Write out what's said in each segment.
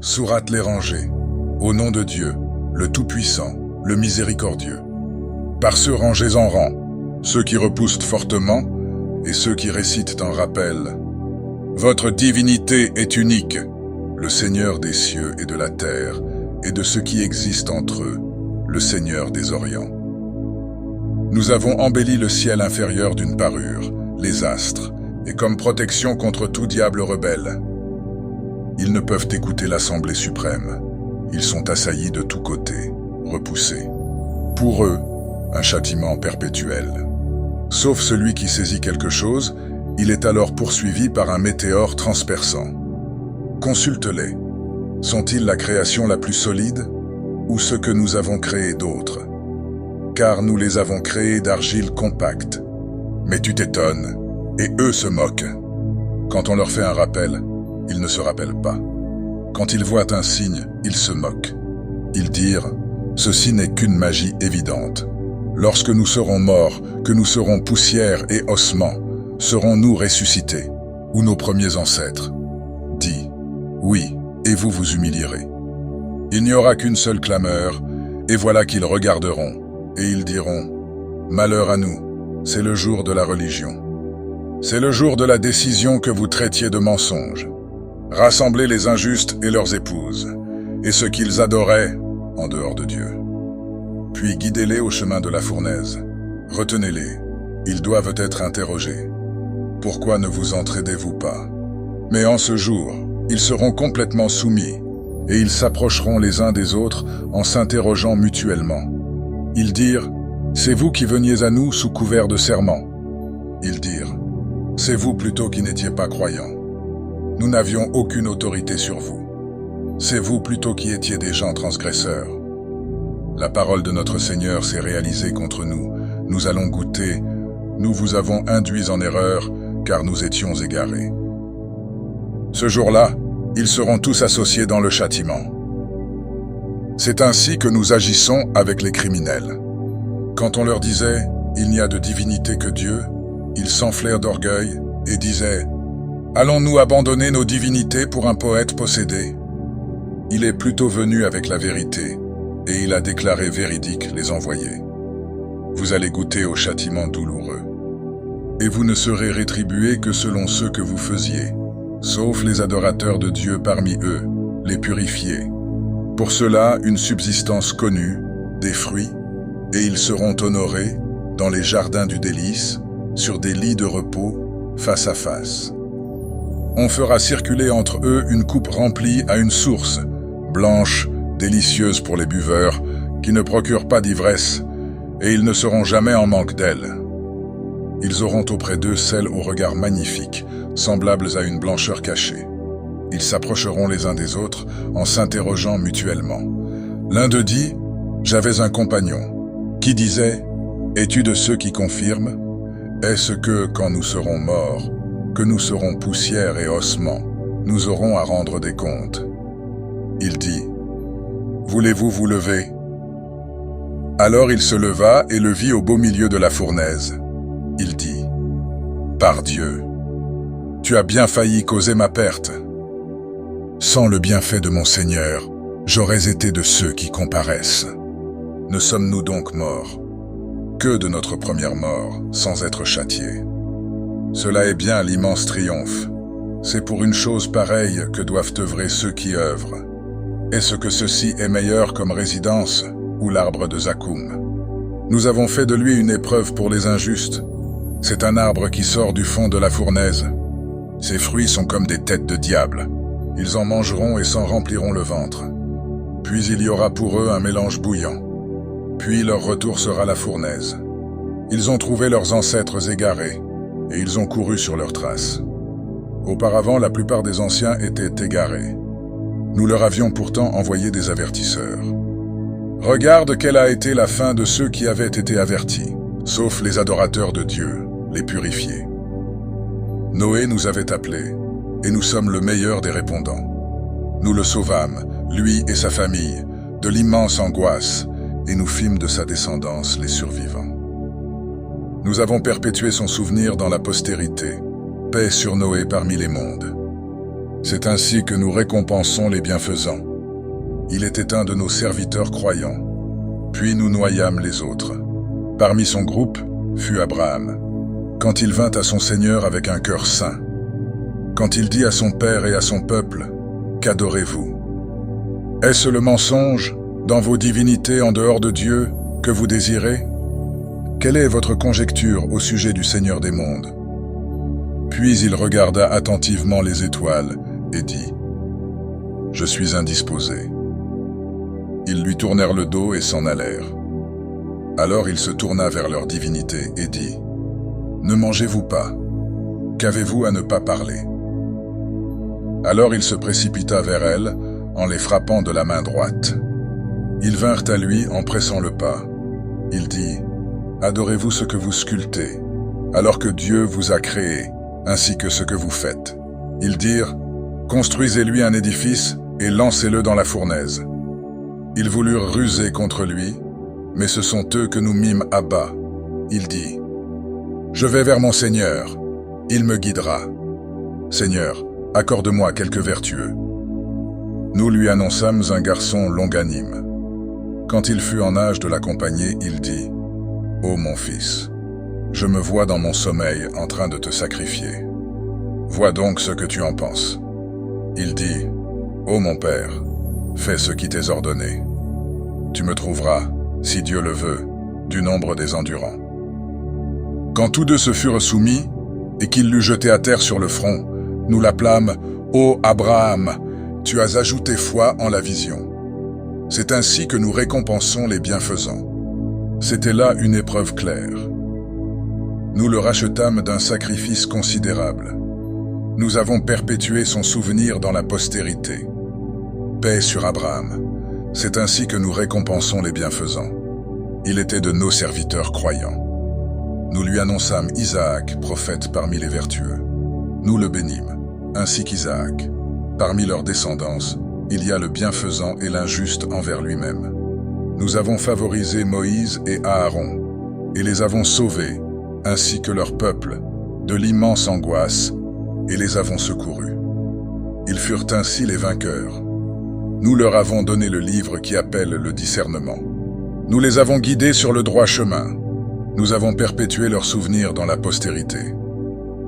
Sourate les rangées. Au nom de Dieu, le Tout-Puissant, le Miséricordieux. Par ceux rangés en rang, ceux qui repoussent fortement et ceux qui récitent en rappel. Votre divinité est unique, le Seigneur des cieux et de la terre, et de ce qui existe entre eux, le Seigneur des Orients. Nous avons embelli le ciel inférieur d'une parure, les astres, et comme protection contre tout diable rebelle. Ils ne peuvent écouter l'Assemblée suprême. Ils sont assaillis de tous côtés, repoussés. Pour eux, un châtiment perpétuel. Sauf celui qui saisit quelque chose, il est alors poursuivi par un météore transperçant. Consulte-les. Sont-ils la création la plus solide, ou ce que nous avons créé d'autres? Car nous les avons créés d'argile compacte. Mais tu t'étonnes, et eux se moquent. Quand on leur fait un rappel, ils ne se rappellent pas. Quand ils voient un signe, ils se moquent. Ils dirent, ceci n'est qu'une magie évidente. Lorsque nous serons morts, que nous serons poussière et ossements, serons-nous ressuscités, ou nos premiers ancêtres? Dis, oui, et vous vous humilierez. Il n'y aura qu'une seule clameur, et voilà qu'ils regarderont, et ils diront, malheur à nous, c'est le jour de la religion. C'est le jour de la décision que vous traitiez de mensonge. Rassemblez les injustes et leurs épouses, et ceux qu'ils adoraient en dehors de Dieu. Puis guidez-les au chemin de la fournaise. Retenez-les, ils doivent être interrogés. Pourquoi ne vous entraidez-vous pas? Mais en ce jour, ils seront complètement soumis, et ils s'approcheront les uns des autres en s'interrogeant mutuellement. Ils dirent, c'est vous qui veniez à nous sous couvert de serment. Ils dirent, c'est vous plutôt qui n'étiez pas croyants. Nous n'avions aucune autorité sur vous. C'est vous plutôt qui étiez des gens transgresseurs. La parole de notre Seigneur s'est réalisée contre nous. Nous allons goûter. Nous vous avons induits en erreur, car nous étions égarés. Ce jour-là, ils seront tous associés dans le châtiment. C'est ainsi que nous agissons avec les criminels. Quand on leur disait « Il n'y a de divinité que Dieu », ils s'enflèrent d'orgueil et disaient « Allons-nous abandonner nos divinités pour un poète possédé ?» Il est plutôt venu avec la vérité, et il a déclaré véridique les envoyés. Vous allez goûter au châtiment douloureux. Et vous ne serez rétribués que selon ceux que vous faisiez, sauf les adorateurs de Dieu parmi eux, les purifiés. Pour cela, une subsistance connue, des fruits, et ils seront honorés dans les jardins du délice, sur des lits de repos, face à face. On fera circuler entre eux une coupe remplie à une source, blanche, délicieuse pour les buveurs, qui ne procure pas d'ivresse, et ils ne seront jamais en manque d'elle. Ils auront auprès d'eux celles au regard magnifique, semblables à une blancheur cachée. Ils s'approcheront les uns des autres en s'interrogeant mutuellement. L'un d'eux dit, « J'avais un compagnon », qui disait, « Es-tu de ceux qui confirment? Est-ce que, quand nous serons morts, que nous serons poussière et ossements, nous aurons à rendre des comptes? » Il dit, « Voulez-vous vous lever ?» Alors il se leva et le vit au beau milieu de la fournaise. Il dit, « Par Dieu, tu as bien failli causer ma perte. Sans le bienfait de mon Seigneur, j'aurais été de ceux qui comparaissent. Ne sommes-nous donc morts? Que de notre première mort, sans être châtiés? Cela est bien l'immense triomphe. C'est pour une chose pareille que doivent œuvrer ceux qui œuvrent. Est-ce que ceci est meilleur comme résidence, ou l'arbre de Zakoum? Nous avons fait de lui une épreuve pour les injustes. C'est un arbre qui sort du fond de la fournaise. Ses fruits sont comme des têtes de diable. Ils en mangeront et s'en rempliront le ventre. Puis il y aura pour eux un mélange bouillant. Puis leur retour sera la fournaise. Ils ont trouvé leurs ancêtres égarés, et ils ont couru sur leurs traces. Auparavant, la plupart des anciens étaient égarés. Nous leur avions pourtant envoyé des avertisseurs. Regarde quelle a été la fin de ceux qui avaient été avertis, sauf les adorateurs de Dieu, les purifiés. Noé nous avait appelés, et nous sommes le meilleur des répondants. Nous le sauvâmes, lui et sa famille, de l'immense angoisse, et nous fîmes de sa descendance les survivants. Nous avons perpétué son souvenir dans la postérité, paix sur Noé parmi les mondes. C'est ainsi que nous récompensons les bienfaisants. Il était un de nos serviteurs croyants. Puis nous noyâmes les autres. Parmi son groupe fut Abraham, quand il vint à son Seigneur avec un cœur saint. Quand il dit à son Père et à son peuple, « Qu'adorez-vous » Est-ce le mensonge, dans vos divinités en dehors de Dieu, que vous désirez? Quelle est votre conjecture au sujet du Seigneur des mondes? Puis il regarda attentivement les étoiles et dit, « Je suis indisposé. » Ils lui tournèrent le dos et s'en allèrent. Alors il se tourna vers leur divinité et dit, « Ne mangez-vous pas? Qu'avez-vous à ne pas parler ?» Alors il se précipita vers elles, en les frappant de la main droite. Ils vinrent à lui en pressant le pas. Il dit, « Adorez-vous ce que vous sculptez, alors que Dieu vous a créé, ainsi que ce que vous faites. » Ils dirent, « Construisez-lui un édifice et lancez-le dans la fournaise. » Ils voulurent ruser contre lui, mais ce sont eux que nous mîmes à bas. Il dit, « Je vais vers mon Seigneur, il me guidera. Seigneur, accorde-moi quelques vertueux. » Nous lui annonçâmes un garçon longanime. Quand il fut en âge de l'accompagner, il dit, « Ô mon fils, je me vois dans mon sommeil en train de te sacrifier. Vois donc ce que tu en penses. » Il dit, « Ô mon père, fais ce qui t'est ordonné. Tu me trouveras, si Dieu le veut, du nombre des endurants. » Quand tous deux se furent soumis, et qu'il l'eut jeté à terre sur le front, nous l'appelâmes « Ô Abraham, tu as ajouté foi en la vision. » C'est ainsi que nous récompensons les bienfaisants. C'était là une épreuve claire. Nous le rachetâmes d'un sacrifice considérable. Nous avons perpétué son souvenir dans la postérité. Paix sur Abraham. C'est ainsi que nous récompensons les bienfaisants. Il était de nos serviteurs croyants. Nous lui annonçâmes Isaac, prophète parmi les vertueux. Nous le bénîmes, ainsi qu'Isaac. Parmi leurs descendance, il y a le bienfaisant et l'injuste envers lui-même. Nous avons favorisé Moïse et Aaron, et les avons sauvés, ainsi que leur peuple, de l'immense angoisse, et les avons secourus. Ils furent ainsi les vainqueurs. Nous leur avons donné le livre qui appelle le discernement. Nous les avons guidés sur le droit chemin. Nous avons perpétué leur souvenir dans la postérité.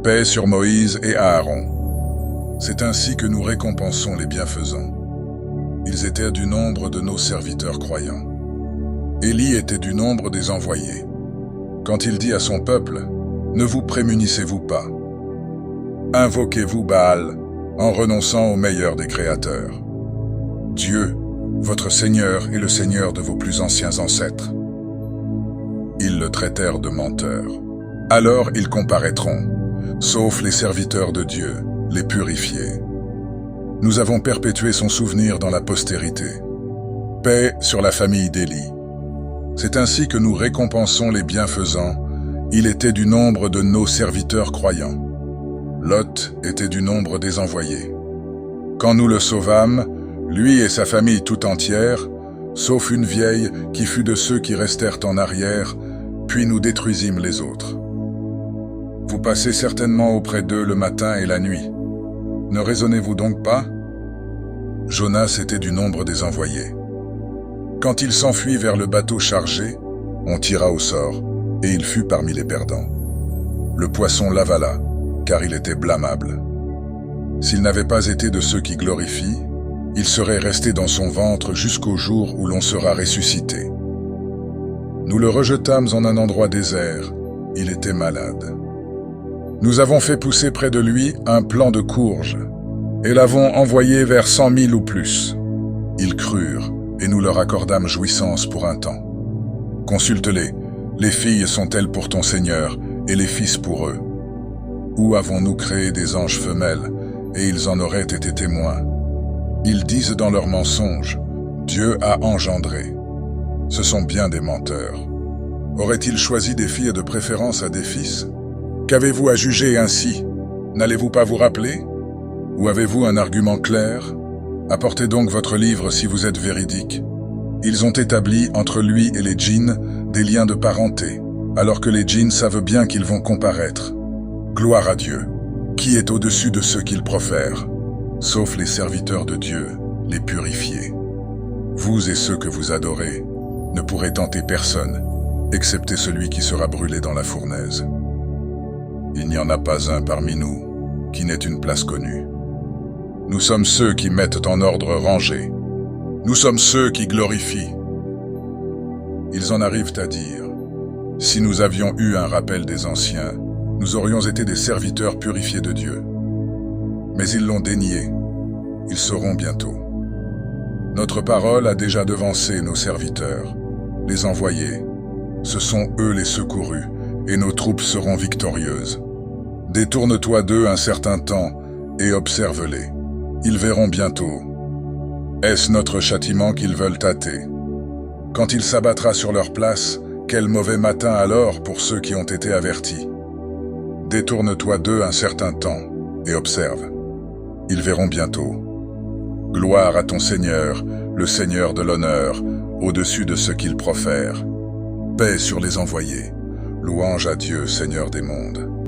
Paix sur Moïse et Aaron. C'est ainsi que nous récompensons les bienfaisants. Ils étaient du nombre de nos serviteurs croyants. Élie était du nombre des envoyés. Quand il dit à son peuple, « Ne vous prémunissez-vous pas. Invoquez-vous Baal en renonçant au meilleur des créateurs. Dieu, votre Seigneur, est le Seigneur de vos plus anciens ancêtres. » Ils le traitèrent de menteur. Alors ils comparaîtront, sauf les serviteurs de Dieu, les purifiés. Nous avons perpétué son souvenir dans la postérité. Paix sur la famille d'Élie. C'est ainsi que nous récompensons les bienfaisants. Il était du nombre de nos serviteurs croyants. Lot était du nombre des envoyés. Quand nous le sauvâmes, lui et sa famille tout entière, sauf une vieille qui fut de ceux qui restèrent en arrière, puis nous détruisîmes les autres. Vous passez certainement auprès d'eux le matin et la nuit. Ne raisonnez-vous donc pas? Jonas était du nombre des envoyés. Quand il s'enfuit vers le bateau chargé, on tira au sort, et il fut parmi les perdants. Le poisson l'avala, car il était blâmable. S'il n'avait pas été de ceux qui glorifient, il serait resté dans son ventre jusqu'au jour où l'on sera ressuscité. Nous le rejetâmes en un endroit désert, il était malade. Nous avons fait pousser près de lui un plant de courge, et l'avons envoyé vers 100 000 ou plus. Ils crurent, et nous leur accordâmes jouissance pour un temps. Consulte-les, les filles sont-elles pour ton Seigneur, et les fils pour eux? Où avons-nous créé des anges femelles, et ils en auraient été témoins? Ils disent dans leurs mensonges, Dieu a engendré. Ce sont bien des menteurs. Aurait-il choisi des filles de préférence à des fils? Qu'avez-vous à juger ainsi? N'allez-vous pas vous rappeler? Ou avez-vous un argument clair? Apportez donc votre livre si vous êtes véridique. Ils ont établi entre lui et les djinns des liens de parenté, alors que les djinns savent bien qu'ils vont comparaître. Gloire à Dieu, qui est au-dessus de ceux qu'ils profèrent. sauf les serviteurs de Dieu, les purifiés. Vous et ceux que vous adorez ne pourrez tenter personne, excepté celui qui sera brûlé dans la fournaise. Il n'y en a pas un parmi nous qui n'ait une place connue. Nous sommes ceux qui mettent en ordre rangé. Nous sommes ceux qui glorifient. Ils en arrivent à dire, si nous avions eu un rappel des anciens, nous aurions été des serviteurs purifiés de Dieu. Mais ils l'ont dénié. Ils sauront bientôt. Notre parole a déjà devancé nos serviteurs, les envoyés. Ce sont eux les secourus, et nos troupes seront victorieuses. Détourne-toi d'eux un certain temps, et observe-les. Ils verront bientôt. Est-ce notre châtiment qu'ils veulent tâter? Quand il s'abattra sur leur place, quel mauvais matin alors pour ceux qui ont été avertis. Détourne-toi d'eux un certain temps, et observe. Ils verront bientôt. Gloire à ton Seigneur, le Seigneur de l'honneur, au-dessus de ce qu'il profère. Paix sur les envoyés. Louange à Dieu, Seigneur des mondes.